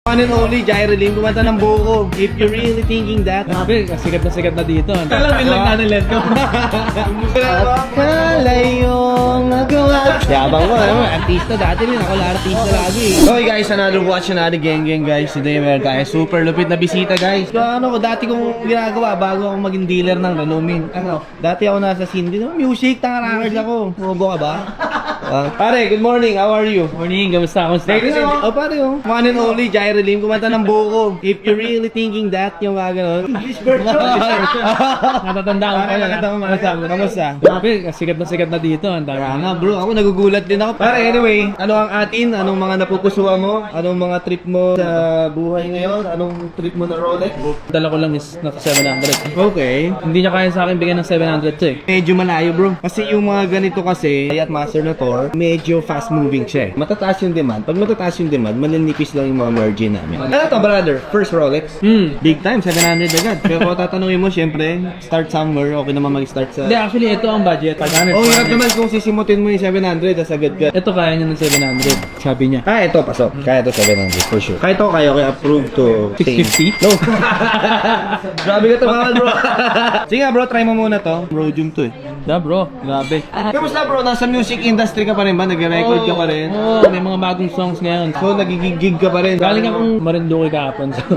One and only Jyrelyn, kumanta ng buo ko. If you're really thinking that. Grabe, sikat na dito. Talang lang natin let go. Kalayong nagawa. Yabang ko, artista dati rin. Ako lang artista lagi. Okay guys, another watch, another gang guys. Today meron tayo super lupit na bisita guys. So, ano ko, dati kong ginagawa bago ako maging dealer ng Ranumin. Ano, dati ako nasa scene din. Music, tangarakers ako. Mubo ka ba? Pare, good morning. How are you? Morning, kamusta? Oh, pare, oh. One and only Jyrelyn, kumanta ng buo ko. If you're really thinking that, yung mga ganon. English version. Natatanda ko pala. Kamusta? Grabe, sikat na dito. Ang dami. Kaya nga bro, ako nagugulat din ako. Pare, anyway, ano ang atin? Anong mga napupusuan mo? Anong mga trip mo sa buhay ngayon? Anong trip mo na Rolex? Dala ko lang is nasa 700. Okay. Hindi niya kaya sa akin bigyan ng 700 eh. Medyo malayo bro. Kasi yung mga ganito kasi, Yacht Master na to, medyo fast moving siya. Matataas yung demand. Pag matataas yung demand, maninipis lang yung mga margin namin. Ano to brother? First Rolex? Big time, 700 agad. Pero kung tatanungin mo, syempre, start somewhere, okay naman mag-start sa... Hindi, actually, ito ang budget. 500. Oh, hirap naman kung sisimutin mo yung 700, tas agad ka. Ito kaya niya ng 700. Sabi niya. Ito, pasok. Kaya ito 700, for sure. Kaya ito, kaya approve to... 650? No. Grabe ka tumawad bro. Sige nga bro, try mo muna to. Rhodium to eh. Da bro, grabe. Kamusta bro? Nasa music industry ka pa rin ba? Nag-record ka pa rin? Oo, may mga bagong songs ngayon. So, nagigig ka pa rin? Galing akong Marinduque kahapon. So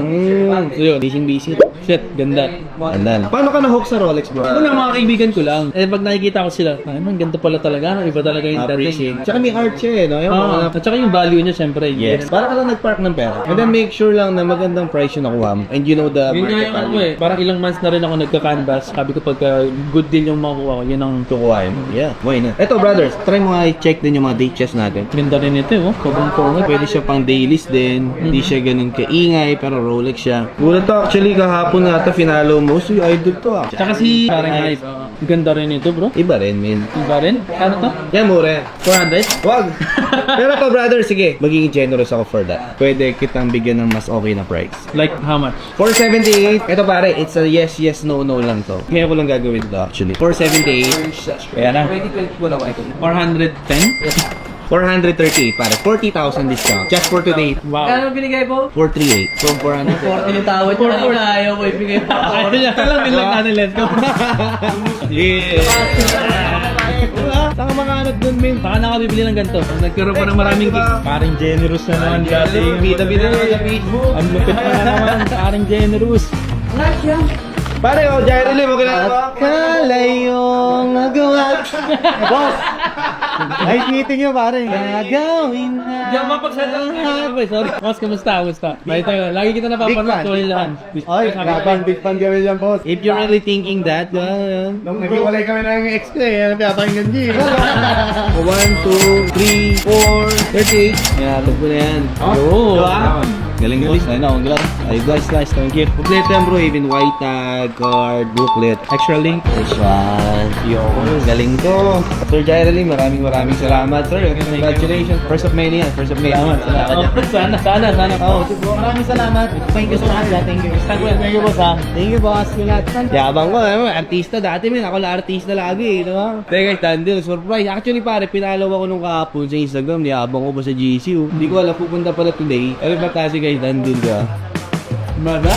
yun, Busy. shit, ganda. Andan. Paano ka na-hook sa Rolex bro? Ito lang mga kaibigan ko lang. Eh pag nakikita ko sila, ay man, ganda pala talaga. Iba talaga yung Appreciate. dating. Tsaka may art siya eh, no? Yung mga... At saka yung value niya, syempre. Yes. Para ka lang nag-park ng pera. And then make sure lang na magandang price yung nakuha mo. And you know the Yun nga market yung ano value. eh. Parang ilang months na rin ako nagka-canvas. Sabi ko pagka good deal yung makuha ko, yun ang Kukuhain mo. Yeah, why not? Eto brothers, try mo nga i-check din yung mga date chest natin. ganda rin ito eh. Oh. Kabong-kabong. Pwede siya pang dailies din. Hindi siya ganun kaingay, pero Rolex siya. Gulat to actually kahapon nga ito, finalo mo. So, idol to ah. Tsaka si parang hype. Ganda rin ito bro. Iba rin, min. Iba rin? Ano to? Yan, mura. 400? Wag! Pero to brother, sige. Magiging generous ako for that. Pwede kitang bigyan ng mas okay na price. Like how much? 478. Ito pare, it's a yes, no lang to. Kaya ko lang gagawin to actually. 478. Kaya na. 410? 438 pare. 40,000 discount. Just for today. Wow. Kano binigay po? 438. From 400. 40 yung tawad niya kanina, ayaw ko ibigay pa. Talang lang natin, let's go. Yeah. Saka mga anak dun, min. Baka nakabibili ng ganito. Nagkaroon pa ng maraming gift. Paring generous na naman dati. Bida-bida na sa Facebook. Ang lupit na naman. Paring generous. Pare, oh, Jyrelyn, mo ginagawa? Kalayong nagawa. Boss! Nice meeting you, pare. Gagawin na. Di ako mapagsalita. Sorry. Boss, kamusta? May tayo. Lagi kita napapanood. Tulilan. Ay, grabe, big fan kami dyan, boss. If you're really thinking that, nung naghiwalay kami ng ex ko eh, napapakinggan niyo. 1, 2, 3, 4, 38. Yan, tagpo na yan. Oo. Diba? Galing boss. Ay na, congrats. Ay, guys, nice. Thank you. Complete yan bro, even white tag, card, booklet, extra link. This one. Yun, galing to. Sir Jyrelyn, maraming salamat, sir. Congratulations. First of many yan. First of many. Sana. Oh, maraming salamat. Thank you so much. Thank you. Thank you, boss ha. Thank you, boss. Yabang ko, artista dati min. Ako lang artista lagi, di ba? Teka, Tandil, surprise. Actually, pare, pinalaw ako nung kahapon sa Instagram. Yabang ko pa sa GC. Hindi ko alam, pupunta pala today. Ano ba kasi guys, Tandil ka? Mada?